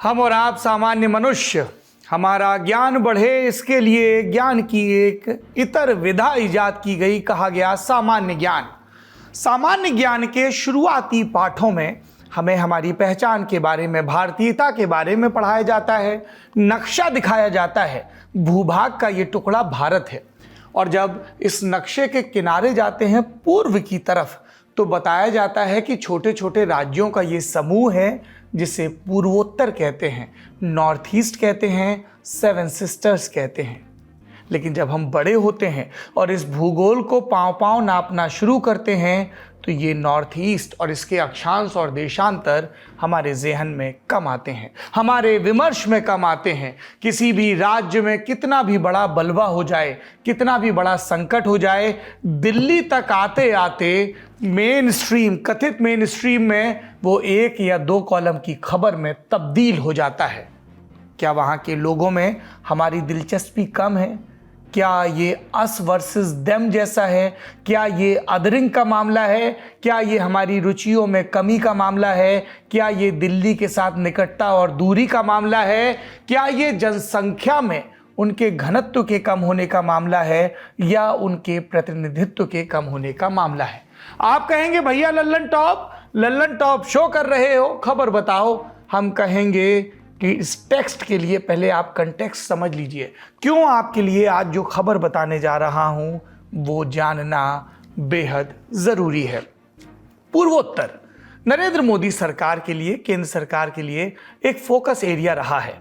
हम और आप सामान्य मनुष्य, हमारा ज्ञान बढ़े इसके लिए ज्ञान की एक इतर विधा इजाद की गई, कहा गया सामान्य ज्ञान। सामान्य ज्ञान के शुरुआती पाठों में हमें हमारी पहचान के बारे में, भारतीयता के बारे में पढ़ाया जाता है, नक्शा दिखाया जाता है। भूभाग का ये टुकड़ा भारत है और जब इस नक्शे के किनारे जाते हैं पूर्व की तरफ तो बताया जाता है कि छोटे छोटे राज्यों का ये समूह है जिसे पूर्वोत्तर कहते हैं, नॉर्थ ईस्ट कहते हैं, सेवन सिस्टर्स कहते हैं। लेकिन जब हम बड़े होते हैं और इस भूगोल को पांव पांव नापना शुरू करते हैं तो ये नॉर्थ ईस्ट और इसके अक्षांश और देशांतर हमारे ज़हन में कम आते हैं, हमारे विमर्श में कम आते हैं। किसी भी राज्य में कितना भी बड़ा बलवा हो जाए, कितना भी बड़ा संकट हो जाए, दिल्ली तक आते आते मेन स्ट्रीम, कथित मेन स्ट्रीम में वो 1 या 2 कॉलम की खबर में तब्दील हो जाता है। क्या वहाँ के लोगों में हमारी दिलचस्पी कम है? क्या ये अस वर्सेस देम जैसा है? क्या ये अदरिंग का मामला है? क्या ये हमारी रुचियों में कमी का मामला है? क्या ये दिल्ली के साथ निकटता और दूरी का मामला है? क्या ये जनसंख्या में उनके घनत्व के कम होने का मामला है या उनके प्रतिनिधित्व के कम होने का मामला है? आप कहेंगे भैया लल्लन टॉप शो कर रहे हो, खबर बताओ। हम कहेंगे कि इस टेक्स्ट के लिए पहले आप कंटेक्स्ट समझ लीजिए। क्यों आपके लिए आज जो खबर बताने जा रहा हूं वो जानना बेहद जरूरी है। पूर्वोत्तर नरेंद्र मोदी सरकार के लिए, केंद्र सरकार के लिए एक फोकस एरिया रहा है।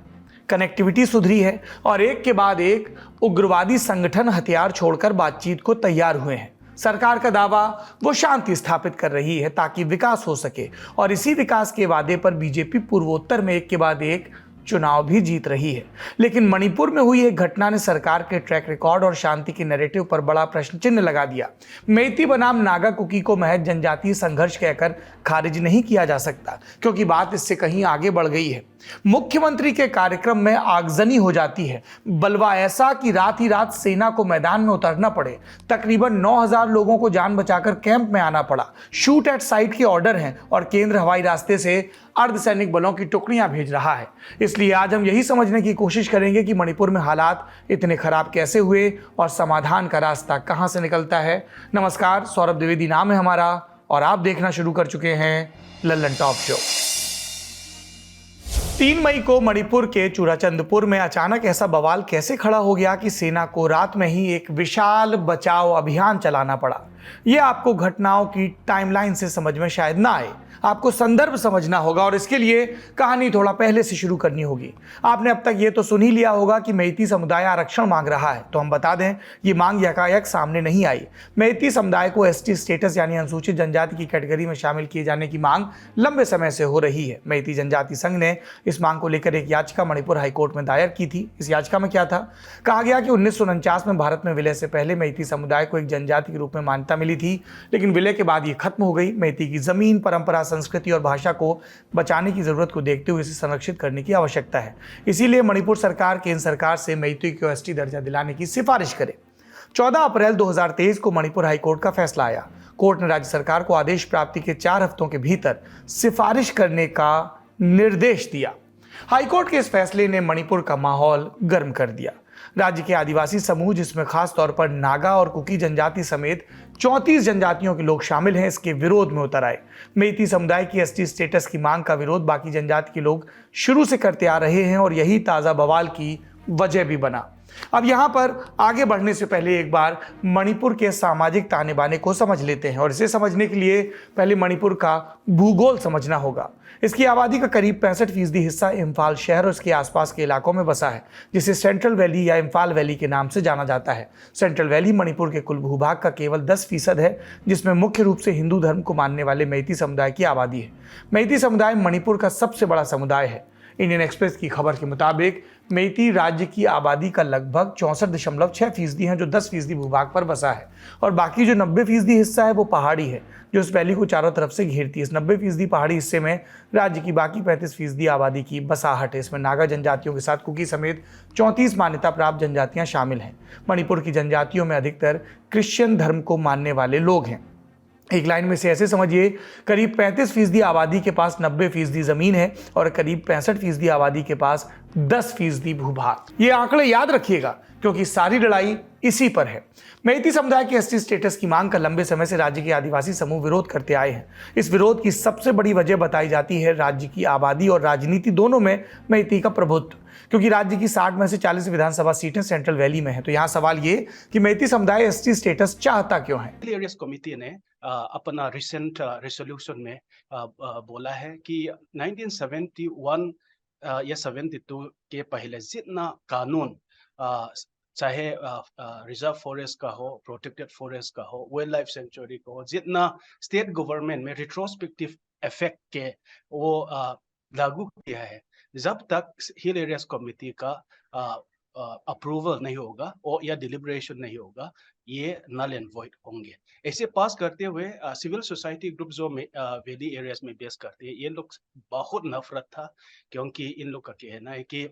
कनेक्टिविटी सुधरी है और एक के बाद एक उग्रवादी संगठन हथियार छोड़कर बातचीत को तैयार हुए हैं। सरकार का दावा वो शांति स्थापित कर रही है ताकि विकास हो सके और इसी विकास के वादे पर बीजेपी पूर्वोत्तर में एक के बाद एक चुनाव भी जीत रही है। लेकिन मणिपुर में हुई एक घटना ने सरकार के ट्रैक रिकॉर्ड और शांति के नैरेटिव पर बड़ा प्रश्न चिन्ह लगा दिया। मेइती बनाम नागा कुकी को महज जनजातीय संघर्ष कहकर खारिज नहीं किया जा सकता, क्योंकि बात इससे कहीं आगे बढ़ गई है। मुख्यमंत्री के कार्यक्रम में आगजनी हो जाती है। बलवा ऐसा कि रात ही रात सेना को मैदान में उतरना पड़े। तकरीबन 9000 लोगों को जान बचाकर कैंप में आना पड़ा। शूट एट साइट के ऑर्डर हैं और केंद्र हवाई रास्ते से अर्धसैनिक बलों की टुकड़ियां भेज रहा है। इसलिए आज हम यही समझने की कोशिश करेंगे कि मणिपुर में हालात इतने खराब कैसे हुए और समाधान का रास्ता कहां से निकलता है। नमस्कार, सौरभ द्विवेदी नाम है हमारा और आप देखना शुरू कर चुके हैं लल्लन टॉप शो। 3 मई को मणिपुर के चूड़ाचंदपुर में अचानक ऐसा बवाल कैसे खड़ा हो गया कि सेना को रात में ही एक विशाल बचाव अभियान चलाना पड़ा। यह आपको घटनाओं की टाइमलाइन से समझ में शायद ना आए, आपको संदर्भ समझना होगा और इसके लिए कहानी थोड़ा पहले से शुरू करनी होगी। आपने अब तक ये तो सुन ही लिया होगा कि मेइती समुदाय आरक्षण मांग रहा है, तो हम बता दें ये मांग यकायक सामने नहीं आई। मेइती समुदाय को एसटी स्टेटस यानी अनुसूचित जनजाति की कैटेगरी में शामिल किए जाने की मांग लंबे समय से हो रही है। मेइती जनजाति संघ ने इस मांग को लेकर एक याचिका मणिपुर हाईकोर्ट में दायर की थी। इस याचिका में क्या था? कहा गया कि 1949 में भारत में विलय से पहले मेइती समुदाय को एक जनजाति के रूप में मान्यता मिली थी, लेकिन विलय के बाद ये खत्म हो गई। मेइती की जमीन, परंपरा, संस्कृति और भाषा को बचाने की जरूरत को देखते हुए इसे संरक्षित करने की आवश्यकता है। इसीलिए मणिपुर सरकार केंद्र सरकार से मेइती को एसटी दर्जा दिलाने की सिफारिश करे। 14 अप्रैल 2023 को मणिपुर हाईकोर्ट का फैसला आया। कोर्ट ने राज्य सरकार को आदेश प्राप्ति के 4 हफ्तों के भीतर सिफारिश करने का निर्देश दिया। हाईकोर्ट के इस फैसले ने मणिपुर का माहौल गर्म कर दिया। राज्य के आदिवासी समूह, जिसमें खास तौर पर नागा और कुकी जनजाति समेत 34 जनजातियों के लोग शामिल हैं, इसके विरोध में उतर आए। मेइती समुदाय की एसटी स्टेटस की मांग का विरोध बाकी जनजाति के लोग शुरू से करते आ रहे हैं और यही ताज़ा बवाल की वजह भी बना। अब यहाँ पर आगे बढ़ने से पहले एक बार मणिपुर के सामाजिक ताने बाने को समझ लेते हैं और इसे समझने के लिए पहले मणिपुर का भूगोल समझना होगा। इसकी आबादी का करीब 65% हिस्सा इम्फाल शहर और उसके आसपास के इलाकों में बसा है, जिसे सेंट्रल वैली या इम्फाल वैली के नाम से जाना जाता है। सेंट्रल वैली मणिपुर के कुल भूभाग का केवल 10% है, जिसमें मुख्य रूप से हिंदू धर्म को मानने वाले मेइती समुदाय की आबादी है। मेइती समुदाय मणिपुर का सबसे बड़ा समुदाय है। इंडियन एक्सप्रेस की खबर के मुताबिक मेइती राज्य की आबादी का लगभग 64.6% है, जो 10% भूभाग पर बसा है और बाकी जो 90% हिस्सा है वो पहाड़ी है, जो इस वैली को चारों तरफ से घेरती है। इस 90% पहाड़ी हिस्से में राज्य की बाकी 35% आबादी की बसाहट है। इसमें नागा जनजातियों के साथ कुकी समेत 34 मान्यता प्राप्त जनजातियां शामिल हैं। मणिपुर की जनजातियों में अधिकतर क्रिश्चियन धर्म को मानने वाले लोग हैं। एक लाइन में से ऐसे समझिए, करीब 35% आबादी के पास 90% जमीन है और करीब 65% आबादी के पास 10% भूभाग। ये आंकड़े याद रखिएगा क्योंकि सारी लड़ाई इसी पर है। मैती समुदाय के एसटी स्टेटस की मांग का लंबे समय से राज्य के आदिवासी समूह विरोध करते आए हैं। इस विरोध की सबसे बड़ी वजह बताई जाती है राज्य की आबादी और राजनीति दोनों में मैती का प्रभुत्व, क्योंकि राज्य की 60 में से 40 विधानसभा सीटें सेंट्रल वैली में है। तो यहाँ सवाल ये कि मैती समुदाय एसटी स्टेटस चाहता क्यों है। एरियाज कमिटी ने अपना रिसेंट रेजोल्यूशन में बोला है कि 1971 या 72 के पहले जितना कानून चाहे रिजर्व फॉरेस्ट का हो, प्रोटेक्टेड फॉरेस्ट का हो, वाइल्ड लाइफ सेंचुरी का हो, जितना स्टेट गवर्नमेंट में रिट्रोस्पेक्टिव इफेक्ट के वो लागू किया है, जब तक हिल एरियाज कमिटी का अप्रूवल नहीं होगा और या डिलिब्रेशन नहीं होगा, ये नल एंड वॉइड होंगे। ऐसे पास करते हुए सिविल सोसाइटी ग्रुप जो वैली एरियाज में बेस करते हैं, ये लोग बहुत नफरत था, क्योंकि इन लोग का कहना है कि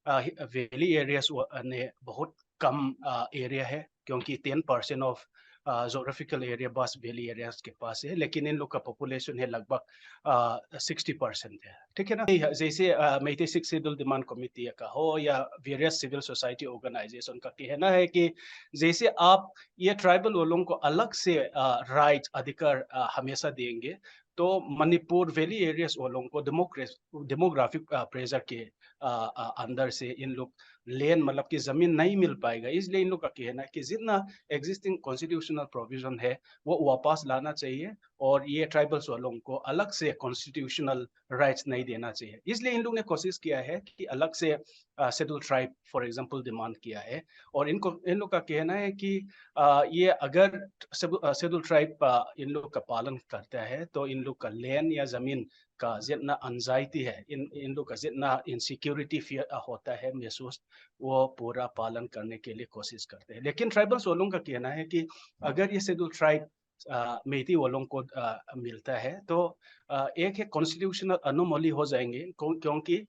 वैली एरियाज ने बहुत कम एरिया है, क्योंकि 10% ऑफ जोग्राफिकल एरिया बस वैली एरियाज के पास है, लेकिन इन लोग का पॉपुलेशन है लगभग 60% है। ठीक है ना। जैसे मैती सिक्स शेड्यूल डिमांड कमिटी का हो या वेरियस सिविल सोसाइटी ऑर्गेनाइजेशन का कहना है कि जैसे आप ये ट्राइबल वालों को अलग से राइट अधिकार हमेशा देंगे, तो मणिपुर वैली एरियाज वालों को डेमोग्राफिक प्रेशर के अंदर से इन लोग लैंड मतलब कि जमीन नहीं मिल पाएगा। इसलिए इन लोग का कहना है कि जितना एग्जिस्टिंग कॉन्स्टिट्यूशनल प्रोविजन है वो वापस लाना चाहिए और ये ट्राइबल्स वालों को अलग से कॉन्स्टिट्यूशनल राइट्स नहीं देना चाहिए। इसलिए इन लोग ने कोशिश किया है कि अलग से schedule tribe for example demand किया है, और इन लोग का कहना है कि ये अगर शेड्यूल ट्राइब इन लोग का पालन करता है तो इन लोग का लैंड या जमीन का जितना एंजाइटी है, इन लोग का जितना इनसिक्योरिटी होता है महसूस, वो पूरा पालन करने के लिए कोशिश करते हैं। लेकिन ट्राइबल्स वालों का कहना है कि अगर ये शेड्यूल ट्राइब मैती वालों को मिलता है तो एक है कॉन्स्टिट्यूशनल अनोमली हो जाएंगे, क्योंकि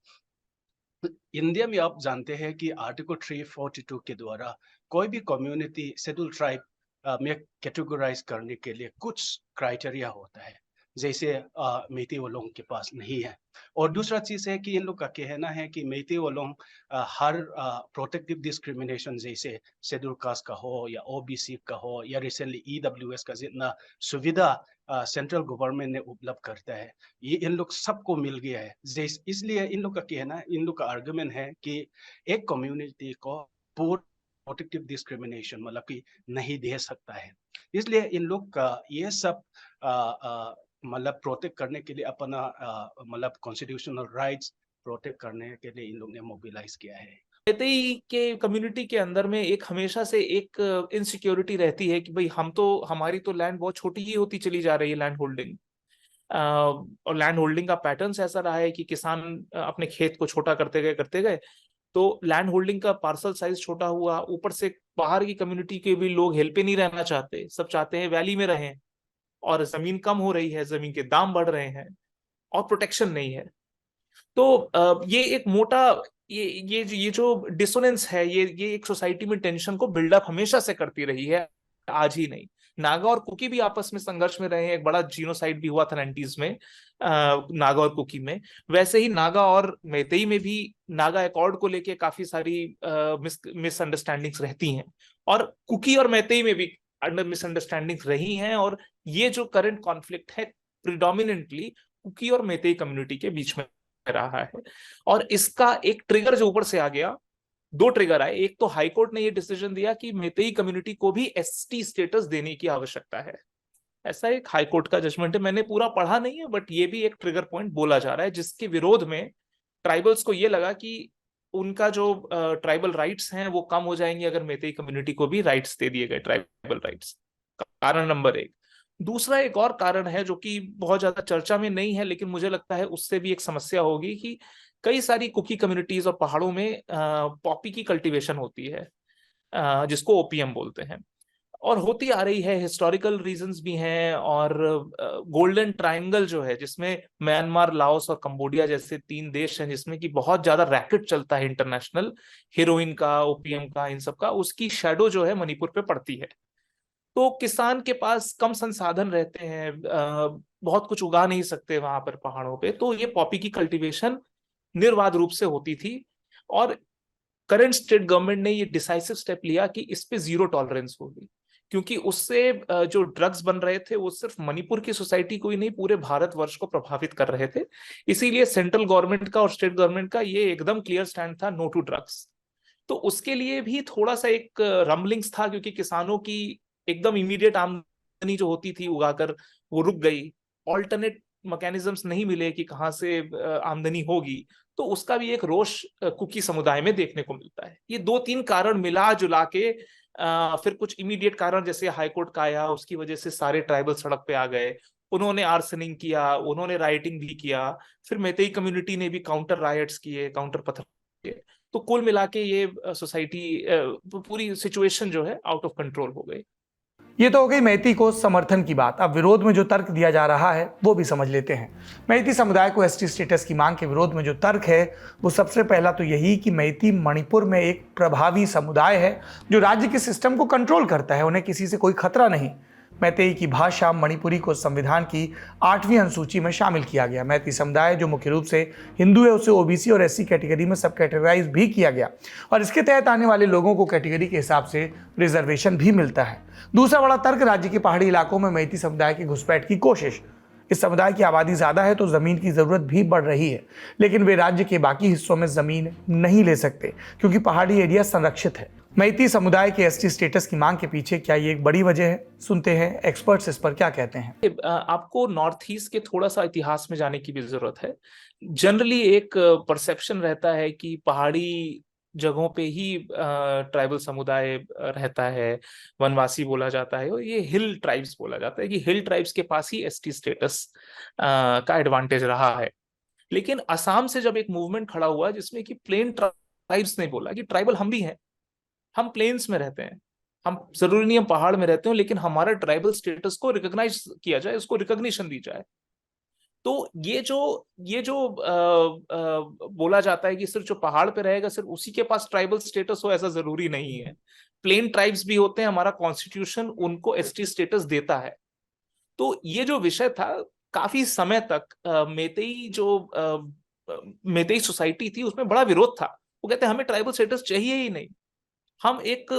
इंडिया में आप जानते हैं कि आर्टिकल 342 के द्वारा कोई भी कम्युनिटी शेड्यूल ट्राइब में कैटेगराइज करने के लिए कुछ क्राइटेरिया होता है, जैसे मैती वालों के पास नहीं है। और दूसरा चीज है कि इन लोग का कहना है कि मैती वालों हर प्रोटेक्टिव डिस्क्रिमिनेशन जैसे शेड्यूल कास्ट का हो या ओबीसी का हो या रिसेंटली ईडब्ल्यूएस का जितना सुविधा सेंट्रल गवर्नमेंट ने उपलब्ध करता है, ये इन लोग सबको मिल गया है। इसलिए इन लोग का कहना है, इन लोग का आर्गुमेंट है कि एक कम्युनिटी को पूर्ण प्रोटेक्टिव डिस्क्रिमिनेशन मतलब कि नहीं दे सकता है। इसलिए इन लोग का ये सब मतलब प्रोटेक्ट करने के लिए अपना मतलब कॉन्स्टिट्यूशनल राइट्स प्रोटेक्ट करने के लिए इन लोग ने मोबिलाइज किया है। मैतेई के कम्युनिटी के अंदर में एक हमेशा से एक इनसिक्योरिटी रहती है कि भाई हमारी तो लैंड बहुत छोटी ही होती चली जा रही है, लैंड होल्डिंग और लैंड होल्डिंग का पैटर्न ऐसा रहा है कि किसान अपने खेत को छोटा करते गए तो लैंड होल्डिंग का पार्सल साइज छोटा हुआ। ऊपर से बाहर की कम्युनिटी के भी लोग हिल पे नहीं रहना चाहते, सब चाहते हैं वैली में रहें, और जमीन कम हो रही है, जमीन के दाम बढ़ रहे हैं और प्रोटेक्शन नहीं है। तो ये एक मोटा ये जो डिसोनेंस है, ये एक सोसाइटी में टेंशन को बिल्डअप हमेशा से करती रही है, आज ही नहीं। नागा और कुकी भी आपस में संघर्ष में रहे हैं, एक बड़ा जीनोसाइड भी हुआ था 90s में नागा और कुकी में। वैसे ही नागा और मैतेई में भी नागा एकॉर्ड को लेके काफी सारी मिसअंडरस्टैंडिंग्स रहती हैं, और कुकी और मैतेई में भी मिसअंडरस्टैंडिंग्स रही हैं। और ये जो करंट कॉन्फ्लिक्ट है प्रिडोमिनेंटली कुकी और मैतेई कम्युनिटी के बीच में रहा है। और इसका एक ट्रिगर जो ऊपर से आ गया, दो ट्रिगर आए। एक तो हाईकोर्ट ने ये डिसीजन दिया कि मैतेई कम्युनिटी को भी एसटी स्टेटस देने की आवश्यकता है, ऐसा एक हाईकोर्ट का जजमेंट है। मैंने पूरा पढ़ा नहीं है, बट ये भी एक ट्रिगर पॉइंट बोला जा रहा है, जिसके विरोध में ट्राइबल्स को ये लगा कि उनका जो ट्राइबल राइट्स हैं वो कम हो जाएंगे अगर मैतेई कम्युनिटी को भी राइट्स दे दिए गए, ट्राइबल राइट्स। कारण नंबर एक। दूसरा एक और कारण है जो कि बहुत ज्यादा चर्चा में नहीं है, लेकिन मुझे लगता है उससे भी एक समस्या होगी कि कई सारी कुकी कम्युनिटीज और पहाड़ों में पॉपी की कल्टीवेशन होती है, जिसको ओपीएम बोलते हैं, और होती आ रही है। हिस्टोरिकल रीजंस भी हैं, और गोल्डन ट्रायंगल जो है, जिसमें म्यांमार, लाओस और कंबोडिया जैसे 3 देश हैं जिसमें कि बहुत ज्यादा रैकेट चलता है इंटरनेशनल, हीरोइन का, ओपीएम का, इन सब का, उसकी शैडो जो है मणिपुर पे पड़ती है। तो किसान के पास कम संसाधन रहते हैं, बहुत कुछ उगा नहीं सकते वहां पर पहाड़ों पे, तो ये पॉपी की कल्टीवेशन निर्बाध रूप से होती थी। और करंट स्टेट गवर्नमेंट ने ये डिसाइसिव स्टेप लिया कि इस पे जीरो टॉलरेंस होगी, क्योंकि उससे जो ड्रग्स बन रहे थे वो सिर्फ मणिपुर की सोसाइटी को ही नहीं, पूरे भारतवर्ष को प्रभावित कर रहे थे। इसीलिए सेंट्रल गवर्नमेंट का और स्टेट गवर्नमेंट का ये एकदम क्लियर स्टैंड था, नो टू ड्रग्स। तो उसके लिए भी थोड़ा सा एक रम्बलिंग्स था, क्योंकि किसानों की एकदम इमीडिएट आमदनी जो होती थी उगाकर वो रुक गई, ऑल्टरनेट मैकेनिज्म्स नहीं मिले कि कहाँ से आमदनी होगी। तो उसका भी एक रोष कुकी समुदाय में देखने को मिलता है। ये दो तीन कारण मिला जुला के फिर कुछ इमीडिएट कारण जैसे हाईकोर्ट का आया, उसकी वजह से सारे ट्राइबल सड़क पे आ गए, उन्होंने आर्सनिंग किया, उन्होंने राइटिंग भी किया, फिर मैतेई कम्युनिटी ने भी काउंटर रायट्स किए, काउंटर पत्थर किए। तो कुल मिला के ये सोसाइटी पूरी सिचुएशन जो है आउट ऑफ कंट्रोल हो गई। ये तो हो गई मैती को समर्थन की बात। अब विरोध में जो तर्क दिया जा रहा है वो भी समझ लेते हैं। मैती समुदाय को एसटी स्टेटस की मांग के विरोध में जो तर्क है वो सबसे पहला तो यही कि मैती मणिपुर में एक प्रभावी समुदाय है जो राज्य के सिस्टम को कंट्रोल करता है, उन्हें किसी से कोई खतरा नहीं। मैतेई की भाषा मणिपुरी को संविधान की 8वीं अनुसूची में शामिल किया गया। मैती समुदाय जो मुख्य रूप से हिंदू है उसे ओबीसी और एससी कैटेगरी में सब कैटेगराइज भी किया गया और इसके तहत आने वाले लोगों को कैटेगरी के हिसाब से रिजर्वेशन भी मिलता है। दूसरा बड़ा तर्क राज्य के पहाड़ी इलाकों में मैती समुदाय की घुसपैठ की कोशिश। इस समुदाय की आबादी ज्यादा है तो जमीन की जरूरत भी बढ़ रही है, लेकिन वे राज्य के बाकी हिस्सों में जमीन नहीं ले सकते क्योंकि पहाड़ी एरिया संरक्षित है। मैती समुदाय के एसटी स्टेटस की मांग के पीछे क्या ये एक बड़ी वजह है? सुनते हैं एक्सपर्ट्स इस पर क्या कहते हैं। आपको नॉर्थ ईस्ट के थोड़ा सा इतिहास में जाने की भी जरूरत है। जनरली एक परसेप्शन रहता है कि पहाड़ी जगहों पे ही ट्राइबल समुदाय रहता है, वनवासी बोला जाता है, और ये हिल ट्राइब्स बोला जाता है कि हिल ट्राइब्स के पास ही एसटी स्टेटस का एडवांटेज रहा है। लेकिन असम से जब एक मूवमेंट खड़ा हुआ जिसमें कि प्लेन ट्राइब्स ने बोला कि ट्राइबल हम भी हैं, हम प्लेन्स में रहते हैं, हम जरूरी नहीं हम पहाड़ में रहते हो, लेकिन हमारा ट्राइबल स्टेटस को रिकॉग्नाइज किया जाए, उसको रिकॉग्निशन दी जाए। तो ये जो बोला जाता है कि सिर्फ जो पहाड़ पे रहेगा सिर्फ उसी के पास ट्राइबल स्टेटस हो, ऐसा जरूरी नहीं है। प्लेन ट्राइब्स भी होते हैं, हमारा कॉन्स्टिट्यूशन उनको एसटी स्टेटस देता है। तो ये जो विषय था काफी समय तक मेतेई सोसाइटी थी उसमें बड़ा विरोध था। वो कहते हैं हमें ट्राइबल स्टेटस चाहिए ही नहीं। हम एक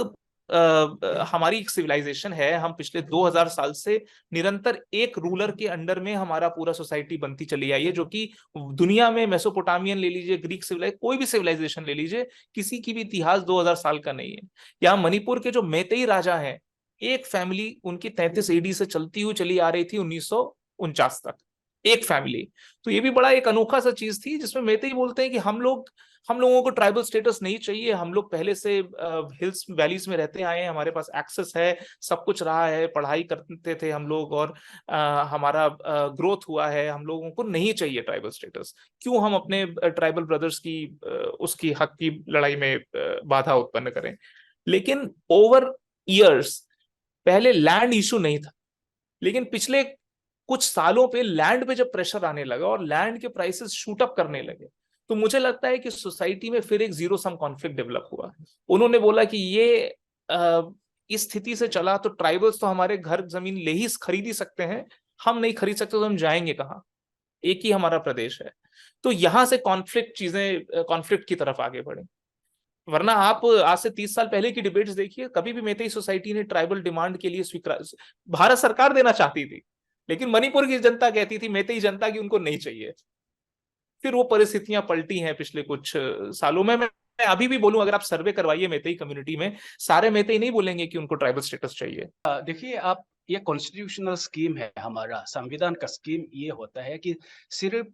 हमारी एक सिविलाइजेशन है, हम पिछले 2000 साल से निरंतर एक रूलर के अंडर में हमारा पूरा सोसाइटी बनती चली आई है, जो कि दुनिया में मेसोपोटामियन ले लीजिए, ग्रीक सिविलाइजेशन, कोई भी सिविलाइजेशन ले लीजिए, किसी की भी इतिहास 2000 साल का नहीं है। यहाँ मणिपुर के जो मैतेई राजा हैं, एक फैमिली उनकी 33 एडी से चलती हुई चली आ रही थी 1949 तक, एक फैमिली। तो ये भी बड़ा एक अनोखा सा चीज थी जिसमें मेतेई बोलते हैं कि हम लोगों को ट्राइबल स्टेटस नहीं चाहिए, हम लोग पहले से हिल्स वैलीज में रहते आए हैं, हमारे पास एक्सेस है, सब कुछ रहा है, पढ़ाई करते थे हम लोग और हमारा ग्रोथ हुआ है, हम लोगों को नहीं चाहिए ट्राइबल स्टेटस। क्यों हम अपने ट्राइबल ब्रदर्स की उसकी हक की लड़ाई में बाधा उत्पन्न करें। लेकिन ओवर ईयर्स पहले लैंड इशू नहीं था, लेकिन पिछले कुछ सालों पे लैंड पे जब प्रेशर आने लगा और लैंड के प्राइसेस शूट अप करने लगे, तो मुझे लगता है कि सोसाइटी में फिर एक जीरो सम कॉन्फ्लिक्ट डेवलप हुआ। उन्होंने बोला कि ये इस स्थिति से चला तो ट्राइबल्स तो हमारे घर जमीन ले ही खरीद ही सकते हैं, हम नहीं खरीद सकते तो हम जाएंगे कहाँ, एक ही हमारा प्रदेश है। तो यहां से कॉन्फ्लिक्ट की तरफ आगे बढ़े। वरना आप आज से 30 साल पहले की डिबेट्स देखिए, कभी भी मेतेई सोसाइटी ने ट्राइबल डिमांड के लिए स्वीकार, भारत सरकार देना चाहती थी, लेकिन मणिपुर की जनता कहती थी, मेतेई जनता की उनको नहीं चाहिए। फिर वो परिस्थितियां पलटी हैं पिछले कुछ सालों में। मैं अभी भी बोलूं, अगर आप सर्वे करवाइए मेतेई कम्युनिटी में, सारे मेतेई नहीं बोलेंगे कि उनको ट्राइबल स्टेटस चाहिए। देखिए आप, ये कॉन्स्टिट्यूशनल स्कीम है, हमारा संविधान का स्कीम ये होता है कि सिर्फ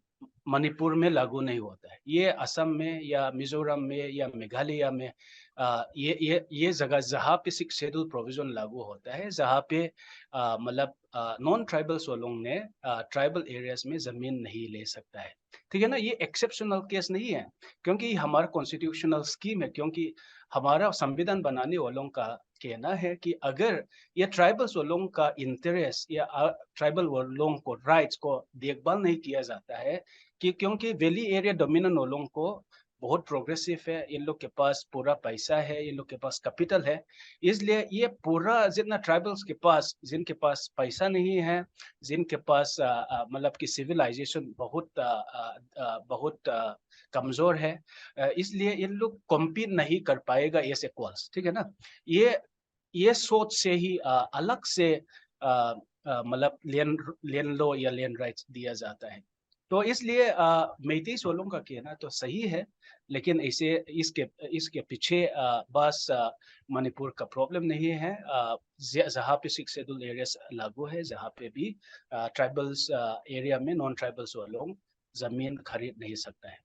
मणिपुर में लागू नहीं होता है, ये असम में या मिजोरम में या मेघालय में ये जगह जहाँ पे सिक्स शेड्यूल प्रोविजन लागू होता है, जहाँ पे मतलब नॉन ट्राइबल्स वालों ने ट्राइबल एरियाज में जमीन नहीं ले सकता है। ठीक है ना, ये एक्सेप्शनल केस नहीं है, क्योंकि हमारा कॉन्स्टिट्यूशनल स्कीम है। क्योंकि हमारा संविधान बनाने वालों का कहना है कि अगर ये ट्राइबल्स वालों का इंटरेस्ट या ट्राइबल वालों को राइट्स को देखभाल नहीं किया जाता है, कि क्योंकि वैली एरिया डोमिनेंट वालों को बहुत प्रोग्रेसिव है, इन लोग के पास पूरा पैसा है, इन लोग के पास कैपिटल है। इसलिए ये पूरा जितना ट्राइबल्स के पास, जिनके पास पैसा नहीं है, जिनके पास मतलब कि सिविलाइजेशन बहुत कमजोर है, इसलिए इन लोग कॉम्पीट नहीं कर पाएगा एज इक्वल्स, ठीक है ना। ये सोच से ही अलग से मतलब लैंड लो या लैंड राइट्स दिया जाता है। तो इसलिए मेइतेई वालों का कहना तो सही है, लेकिन इसके पीछे बस मणिपुर का प्रॉब्लम नहीं है। जहाँ पे 6 शेड्यूल एरियाज लागू है, जहाँ पे भी ट्राइबल्स एरिया में नॉन ट्राइबल्स वालों जमीन खरीद नहीं सकता है।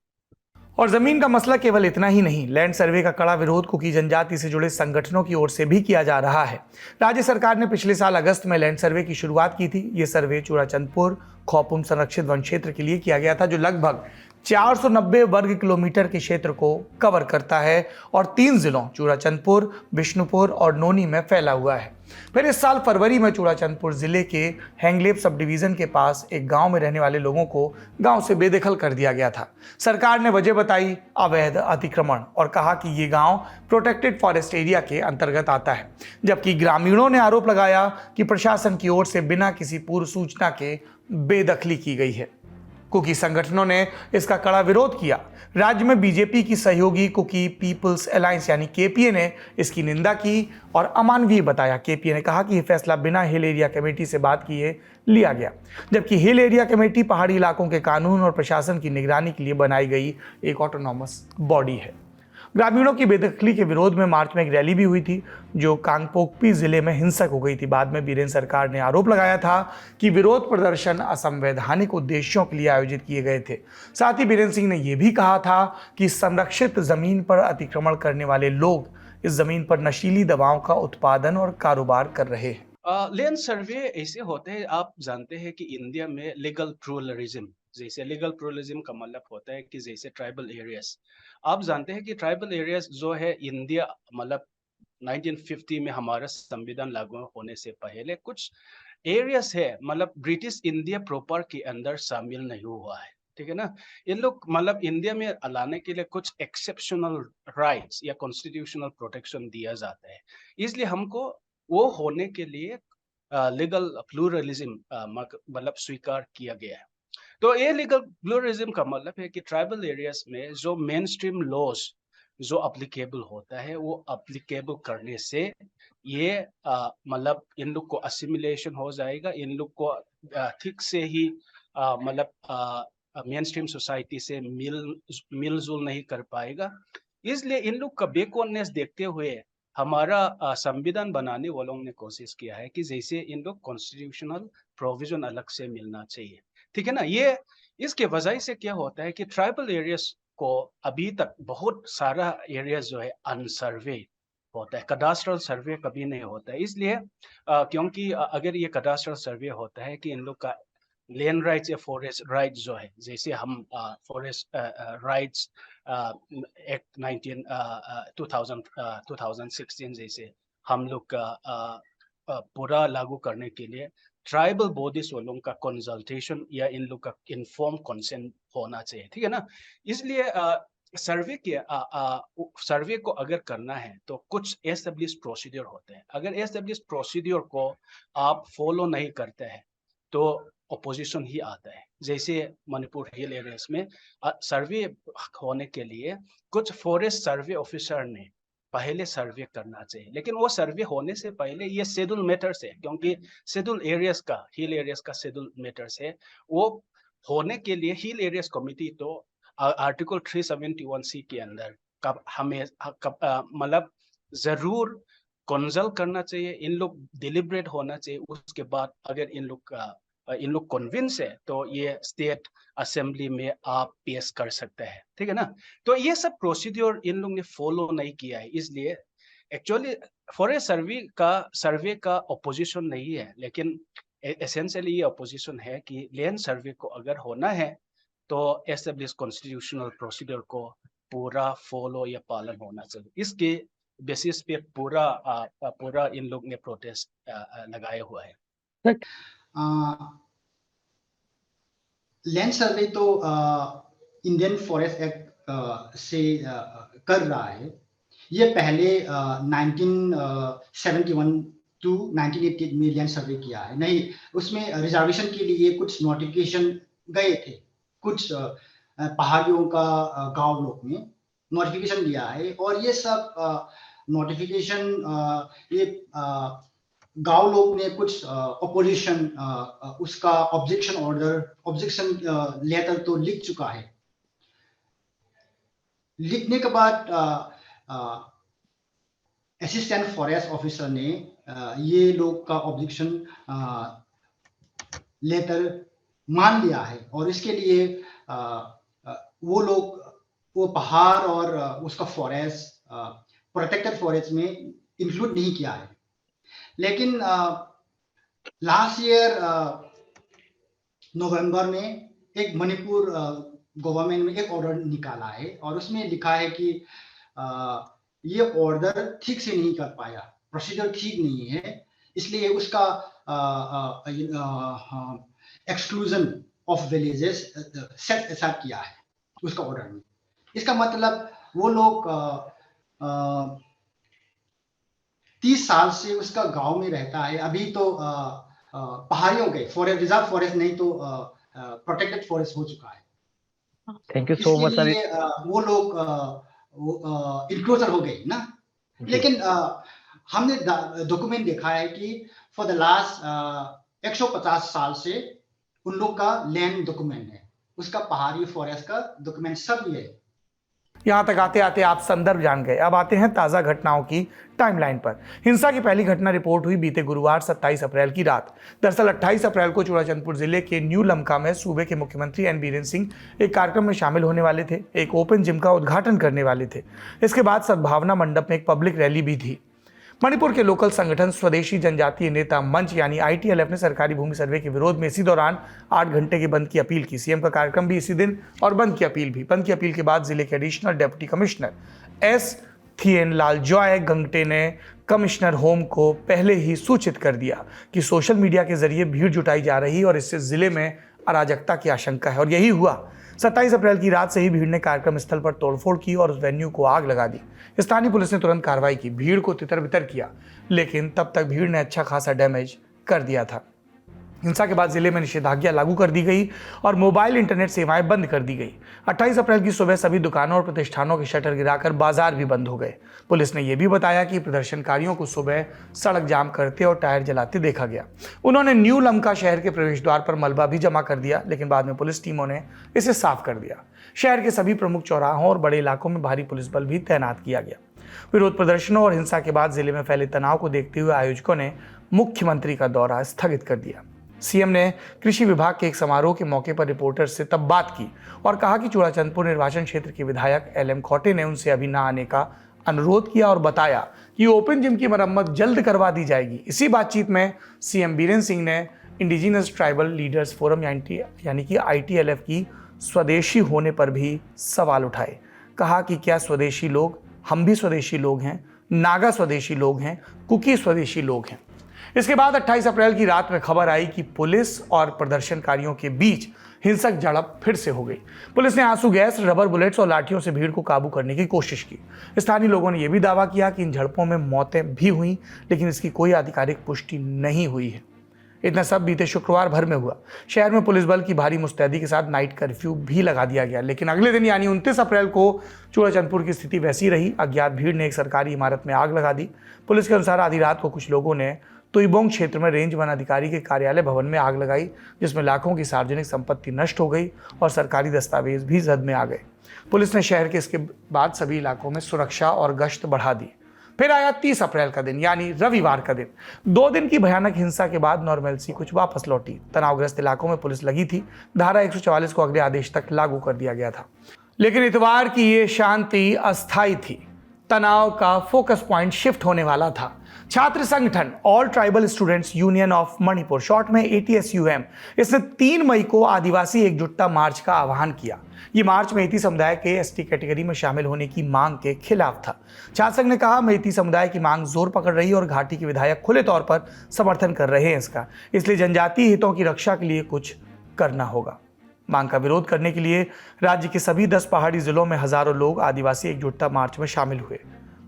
और जमीन का मसला केवल इतना ही नहीं, लैंड सर्वे का कड़ा विरोध कुकी जनजाति से जुड़े संगठनों की ओर से भी किया जा रहा है। राज्य सरकार ने पिछले साल अगस्त में लैंड सर्वे की शुरुआत की थी। ये सर्वे चूड़ाचंदपुर खौपुम संरक्षित वन क्षेत्र के लिए किया गया था, जो लगभग 490 वर्ग किलोमीटर के क्षेत्र को कवर करता है और 3 जिलों चूड़ाचंदपुर, बिष्णुपुर और नोनी में फैला हुआ है। फिर इस साल फरवरी में चूड़ाचंदपुर जिले के हैंगलेप सब डिवीजन के पास एक गांव में रहने वाले लोगों को गांव से बेदखल कर दिया गया था। सरकार ने वजह बताई अवैध अतिक्रमण और कहा कि ये गांव प्रोटेक्टेड फॉरेस्ट एरिया के अंतर्गत आता है, जबकि ग्रामीणों ने आरोप लगाया कि प्रशासन की ओर से बिना किसी पूर्व सूचना के बेदखली की गई है। कुकी संगठनों ने इसका कड़ा विरोध किया। राज्य में बीजेपी की सहयोगी कुकी पीपल्स अलायंस यानी केपीए ने इसकी निंदा की और अमानवीय बताया। केपीए ने कहा कि यह फैसला बिना हिल एरिया कमेटी से बात किए लिया गया, जबकि हिल एरिया कमेटी पहाड़ी इलाकों के कानून और प्रशासन की निगरानी के लिए बनाई गई एक ऑटोनॉमस बॉडी है। ग्रामीणों की बेदखली के विरोध में मार्च में एक रैली भी हुई थी, जो कांगपोकपी जिले में हिंसक हो गई थी। बाद में बीरेन सरकार ने आरोप लगाया था कि विरोध प्रदर्शन असंवैधानिक उद्देश्यों के लिए आयोजित किए गए थे। साथ ही बीरेन सिंह ने यह भी कहा था कि संरक्षित जमीन पर अतिक्रमण करने वाले लोग इस जमीन पर नशीली दवाओं का उत्पादन और कारोबार कर रहे हैं। लैंड सर्वे ऐसे होते हैं, आप जानते हैं कि इंडिया में लीगल प्लूरलिज्म, जैसे लीगल प्लूरलिज्म का मतलब होता है कि जैसे ट्राइबल एरियाज, आप जानते हैं कि ट्राइबल एरियाज जो है इंडिया मतलब 1950 में हमारा संविधान लागू होने से पहले कुछ एरियाज है, मतलब ब्रिटिश इंडिया प्रॉपर के अंदर शामिल नहीं हुआ है, ठीक है ना। इन लोग मतलब इंडिया में लाने के लिए कुछ एक्सेप्शनल राइट्स या कॉन्स्टिट्यूशनल प्रोटेक्शन दिया जाता है, इसलिए हमको वो होने के लिए लीगल प्लूरलिज्म मतलब स्वीकार किया गया है। तो ये लीगल प्लूरलिज्म का मतलब है कि ट्राइबल एरियाज में जो मेन स्ट्रीम लॉज जो अप्लीकेबल होता है वो अप्लीकेबल करने से ये मतलब इन लोग को असिमिलेशन हो जाएगा, इन लोग को ठीक से ही मतलब मेन स्ट्रीम सोसाइटी से मिलजुल नहीं कर पाएगा। इसलिए इन लोग का बैकवर्डनेस देखते हुए हमारा संविधान बनाने वालों ने कोशिश किया है कि जैसे इन लोग कॉन्स्टिट्यूशनल प्रोविजन अलग से मिलना चाहिए, ठीक है ना। ये इसके वजह से क्या होता है कि ट्राइबल एरियाज को अभी तक बहुत सारा एरियाज जो है अनसर्वे होता है, कडास्ट्रल सर्वे कभी नहीं होता है। इसलिए क्योंकि अगर ये कडास्ट्रल सर्वे होता है कि इन लोग का लैंड राइट्स या फॉरेस्ट राइट्स जो है, जैसे हम फॉरेस्ट राइट्स एक्ट 2016 जैसे हम लोग का पूरा लागू करने के लिए ट्राइबल बॉडीज वालों का कंसल्टेशन या इन लोग का इन्फॉर्म कंसेंट होना चाहिए, ठीक है ना। इसलिए सर्वे को अगर करना है तो कुछ एस्टेब्लिश प्रोसीड्योर होते हैं। अगर एस्टेब्लिश प्रोसीड्योर को आप फॉलो नहीं करते हैं तो अपोजिशन ही आता है। जैसे मणिपुर हिल एरियाज में सर्वे होने के लिए कुछ फॉरेस्ट सर्वे ऑफिसर ने पहले सर्वे करना चाहिए, लेकिन वो सर्वे होने से पहले ये शेड्यूल मैटर्स है, क्योंकि शेड्यूल एरियाज का, हिल एरियाज का शेड्यूल मैटर्स है, वो होने के लिए हिल एरियाज कमिटी तो आर्टिकल 371C के अंदर कब हमें मतलब जरूर कंसल्ट करना चाहिए, इन लोग डिलिब्रेट होना चाहिए। उसके बाद अगर इन लोग कन्विंस है तो ये स्टेट असेंबली में आप पेश कर सकते हैं, ठीक है ना। तो ये सब प्रोसीड्योर इन लोग ने फॉलो नहीं किया है, इसलिए एक्चुअली फॉरेस्ट सर्वे का अपोजिशन नहीं है, लेकिन एसेंशियली ये अपोजिशन है कि लैंड सर्वे को अगर होना है तो एस्टेब्लिश कॉन्स्टिट्यूशनल प्रोसीड्योर को पूरा फॉलो या पालन होना चाहिए। इसके बेसिस पे पूरा इन लोग ने प्रोटेस्ट लगाया हुआ है। लैंड सर्वे तो इंडियन फॉरेस्ट एक्ट से कर रहा है। ये पहले 1971 टू 1988 में लैंड सर्वे किया है। नहीं, उसमें रिजर्वेशन के लिए कुछ नोटिफिकेशन गए थे, कुछ पहाड़ियों का गांव लोग में नोटिफिकेशन दिया है, और ये सब नोटिफिकेशन ये गांव लोग ने कुछ ऑपोजिशन उसका ऑब्जेक्शन लेटर तो लिख चुका है। लिखने के बाद असिस्टेंट फॉरेस्ट ऑफिसर ने ये लोग का ऑब्जेक्शन लेटर मान लिया है, और इसके लिए वो लोग वो पहाड़ और उसका फॉरेस्ट प्रोटेक्टेड फॉरेस्ट में इंक्लूड नहीं किया है। लेकिन लास्ट ईयर नवंबर में एक मणिपुर गवर्नमेंट में एक ऑर्डर निकाला है, और उसमें लिखा है कि ये ऑर्डर ठीक से नहीं कर पाया, प्रोसीजर ठीक नहीं है, इसलिए उसका एक्सक्लूजन ऑफ विलेजेस सेट ऐसा किया है उसका ऑर्डर में। इसका मतलब वो लोग 30 साल से उसका गांव में रहता है, अभी तो पहाड़ियों के फॉरेस्ट, रिजर्व फॉरेस्ट नहीं तो प्रोटेक्टेड फॉरेस्ट हो चुका है। Thank you so much sir. वो लोग इंक्लोजर हो गए ना। लेकिन हमने डॉक्यूमेंट देखा है कि फॉर द लास्ट 150 साल से उन लोग का लैंड डॉक्यूमेंट है, उसका पहाड़ी फॉरेस्ट का डॉक्यूमेंट सब ये है। यहाँ तक आते आते आप संदर्भ जान गए। अब आते हैं ताज़ा घटनाओं की टाइमलाइन पर। हिंसा की पहली घटना रिपोर्ट हुई बीते गुरुवार 27 अप्रैल की रात। दरअसल 28 अप्रैल को चूड़ाचंदपुर जिले के न्यू लमका में सूबे के मुख्यमंत्री एन बीरेन सिंह एक कार्यक्रम में शामिल होने वाले थे, एक ओपन जिम का उद्घाटन करने वाले थे। इसके बाद सद्भावना मंडप में एक पब्लिक रैली भी थी। मणिपुर के लोकल संगठन स्वदेशी जनजातीय नेता मंच यानी ITLF ने सरकारी भूमि सर्वे के विरोध में इसी दौरान 8 घंटे के बंद की अपील की। सीएम का कार्यक्रम भी इसी दिन और बंद की अपील भी। बंद की अपील के बाद जिले के एडिशनल डिप्टी कमिश्नर S थिएन लालजॉय गंगटे ने कमिश्नर होम को पहले ही सूचित कर दिया कि सोशल मीडिया के जरिए भीड़ जुटाई जा रही है और इससे जिले में अराजकता की आशंका है, और यही हुआ। 27 अप्रैल की रात से ही भीड़ ने कार्यक्रम स्थल पर तोड़फोड़ की और उस वेन्यू को आग लगा दी। स्थानीय पुलिस ने तुरंत कार्रवाई की, भीड़ को तितर बितर किया, लेकिन तब तक भीड़ ने अच्छा खासा डैमेज कर दिया था। हिंसा के बाद जिले में निषेधाज्ञा लागू कर दी गई और मोबाइल इंटरनेट सेवाएं बंद कर दी गई। 28 अप्रैल की सुबह सभी दुकानों और प्रतिष्ठानों के शटर गिराकर बाजार भी बंद हो गए। पुलिस ने यह भी बताया कि प्रदर्शनकारियों को सुबह सड़क जाम करते और टायर जलाते देखा गया। उन्होंने न्यू लमका शहर के प्रवेश द्वार पर मलबा भी जमा कर दिया, लेकिन बाद में पुलिस टीमों ने इसे साफ कर दिया। शहर के सभी प्रमुख चौराहों और बड़े इलाकों में भारी पुलिस बल भी तैनात किया गया। विरोध प्रदर्शनों और हिंसा के बाद जिले में फैले तनाव को देखते हुए आयोजकों ने मुख्यमंत्री का दौरा स्थगित कर दिया। सीएम ने कृषि विभाग के एक समारोह के मौके पर रिपोर्टर से तब बात की और कहा कि चूड़ाचंदपुर निर्वाचन क्षेत्र के विधायक LM खोटे ने उनसे अभी न आने का अनुरोध किया और बताया कि ओपन जिम की मरम्मत जल्द करवा दी जाएगी। इसी बातचीत में सीएम बीरेन सिंह ने इंडिजिनस ट्राइबल लीडर्स फोरम यानी कि ITLF की स्वदेशी होने पर भी सवाल उठाए। कहा कि क्या स्वदेशी लोग, हम भी स्वदेशी लोग हैं, नागा स्वदेशी लोग हैं, कुकी स्वदेशी लोग हैं। इसके बाद 28 अप्रैल की रात में खबर आई कि पुलिस और प्रदर्शनकारियों के बीच हिंसक झड़प फिर से हो गई। पुलिस ने आंसू गैस, रबर बुलेट्स और लाठियों से भीड़ को काबू करने की कोशिश की। स्थानीय लोगों ने यह भी दावा किया कि इन झड़पों में मौतें भी हुई, लेकिन इसकी कोई आधिकारिक पुष्टि नहीं हुई है। इतना सब बीते शुक्रवार भर में हुआ। शहर में पुलिस बल की भारी मुस्तैदी के साथ नाइट कर्फ्यू भी लगा दिया गया, लेकिन अगले दिन यानी 29 अप्रैल को चूड़ाचंदपुर की स्थिति वैसी रही। अज्ञात भीड़ ने एक सरकारी इमारत में आग लगा दी। पुलिस के अनुसार आधी रात को कुछ लोगों ने तुइबोंग क्षेत्र में रेंज वन अधिकारी के कार्यालय भवन में आग लगाई, जिसमें लाखों की सार्वजनिक संपत्ति नष्ट हो गई और सरकारी दस्तावेज भी जद में आ गए। पुलिस ने शहर के इसके बाद सभी इलाकों में सुरक्षा और गश्त बढ़ा दी। फिर आया 30 अप्रैल का दिन यानी रविवार का दिन। 2 दिन की भयानक हिंसा के बाद नॉर्मलसी कुछ वापस लौटी। तनावग्रस्त इलाकों में पुलिस लगी थी। धारा 144 को अगले आदेश तक लागू कर दिया गया था, लेकिन इतवार की ये शांति अस्थायी थी। तनाव का फोकस पॉइंट शिफ्ट होने वाला था। छात्र संगठन all tribal students union of Manipur, short में ATSUM, इसने 3 मई को आदिवासी एकजुटता मार्च का आह्वान किया। ये मार्च मेती समुदाय के ST कैटेगरी में शामिल होने की मांग के खिलाफ था। छात्र संघ ने कहा, मेती समुदाय की मांग जोर पकड़ रही है और घाटी के विधायक खुले तौर पर समर्थन कर रहे हैं इसका, इसलिए जनजातीय हितों की रक्षा के लिए कुछ करना होगा। मांग का विरोध करने के लिए राज्य के सभी 10 पहाड़ी जिलों में हजारों लोग आदिवासी एकजुटता मार्च में शामिल हुए।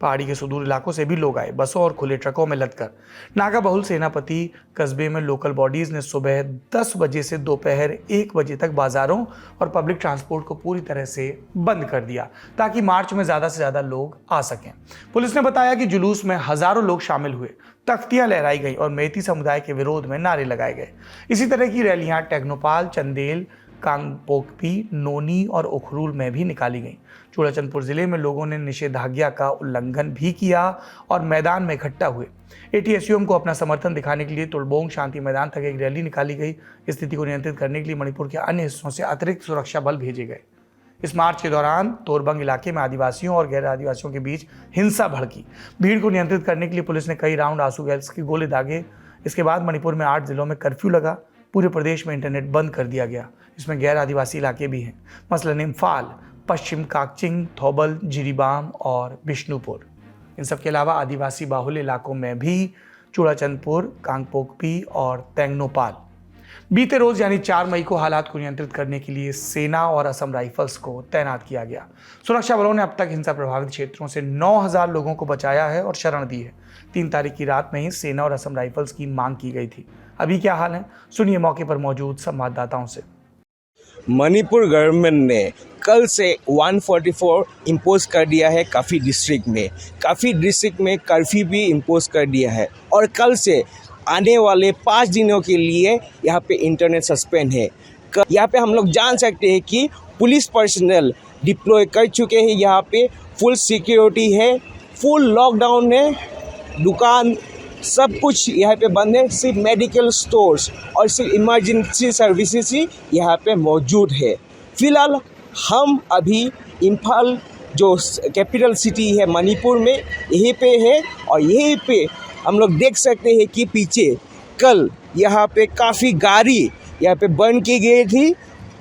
पहाड़ी के सुदूर इलाकों से भी लोग आए। बसों और खुले ट्रकों में लदकर नागा बहुल सेनापति कस्बे में लोकल बॉडीज ने सुबह 10 बजे से दोपहर 1 बजे तक बाजारों और पब्लिक ट्रांसपोर्ट को पूरी तरह से बंद कर दिया ताकि मार्च में ज्यादा से ज्यादा लोग आ सकें। पुलिस ने बताया कि जुलूस में हजारों लोग शामिल हुए, तख्तियां लहराई गई और मेती समुदाय के विरोध में नारे लगाए गए। इसी तरह की रैलियां टेक्नोपाल, चंदेल, कांगपोकपी, नोनी और उखरूल में भी निकाली गई। चूड़ाचंदपुर जिले में लोगों ने निषेधाज्ञा का उल्लंघन भी किया और मैदान में इकट्ठा हुए। एटीएसयूएम को अपना समर्थन दिखाने के लिए तुलबोंग शांति मैदान तक एक रैली निकाली गई। स्थिति को नियंत्रित करने के लिए मणिपुर के अन्य हिस्सों से अतिरिक्त सुरक्षा बल भेजे गए। इस मार्च के दौरान तोरबंग इलाके में आदिवासियों और गैर आदिवासियों के बीच हिंसा भड़की। भीड़ को नियंत्रित करने के लिए पुलिस ने कई राउंड आंसू गैस के गोले दागे। इसके बाद मणिपुर में 8 जिलों में कर्फ्यू लगा। पूरे प्रदेश में इंटरनेट बंद कर दिया गया। इसमें गैर आदिवासी इलाके भी हैं, मसलन इम्फाल, पश्चिम काकचिंग, थौबल, जिरीबाम और बिष्णुपुर। इन सब के अलावा आदिवासी बाहुल्य इलाकों में भी चूड़ाचंदपुर, कांगपोकपी और तेंगनोपाल। बीते रोज यानी 4 मई को हालात को नियंत्रित करने के लिए सेना और असम राइफल्स को तैनात किया गया। सुरक्षा बलों ने अब तक हिंसा प्रभावित क्षेत्रों से 9000 लोगों को बचाया है और शरण दी है। 3 तारीख की रात में ही सेना और असम राइफल्स की मांग की गई थी। अभी क्या हाल है, सुनिए मौके पर मौजूद संवाददाताओं से। मणिपुर गवर्नमेंट ने कल से 144 इम्पोज कर दिया है। काफ़ी डिस्ट्रिक्ट में कर्फ्यू भी इम्पोज कर दिया है और कल से आने वाले 5 दिनों के लिए यहाँ पे इंटरनेट सस्पेंड है। यहाँ पे हम लोग जान सकते हैं कि पुलिस पर्सनल डिप्लॉय कर चुके हैं। यहाँ पे फुल सिक्योरिटी है, फुल लॉकडाउन है, दुकान सब कुछ यहाँ पे बंद है। सिर्फ मेडिकल स्टोर्स और सिर्फ इमरजेंसी सर्विसेज ही यहाँ पे मौजूद है। फिलहाल हम अभी इम्फाल जो कैपिटल सिटी है मणिपुर में यहीं पे है और यहीं पे हम लोग देख सकते हैं कि पीछे कल यहाँ पे काफ़ी गाड़ी यहाँ पे बंद की गई थी,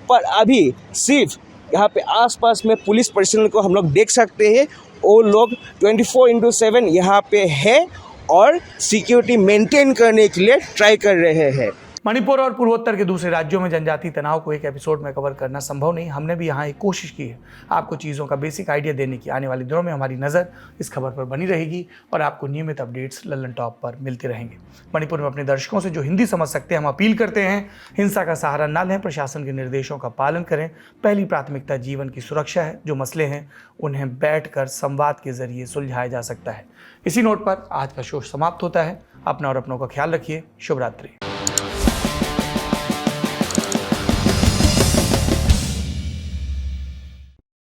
पर अभी सिर्फ यहाँ पे आसपास में पुलिस पर्सनल को हम लोग देख सकते हैं। वो लोग 24/7 यहाँ पे है और सिक्योरिटी मेंटेन करने के लिए ट्राई कर रहे हैं। मणिपुर और पूर्वोत्तर के दूसरे राज्यों में जनजातीय तनाव को एक एपिसोड में कवर करना संभव नहीं। हमने भी यहाँ एक कोशिश की है आपको चीज़ों का बेसिक आइडिया देने की। आने वाले दिनों में हमारी नज़र इस खबर पर बनी रहेगी और आपको नियमित अपडेट्स लल्लन टॉप पर मिलते रहेंगे। मणिपुर में अपने दर्शकों से जो हिंदी समझ सकते हैं हम अपील करते हैं, हिंसा का सहारा न लें, प्रशासन के निर्देशों का पालन करें। पहली प्राथमिकता जीवन की सुरक्षा है। जो मसले हैं उन्हें बैठकर संवाद के जरिए सुलझाया जा सकता है। इसी नोट पर आज का शो समाप्त होता है। अपना और अपनों का ख्याल रखिए। शुभ रात्रि।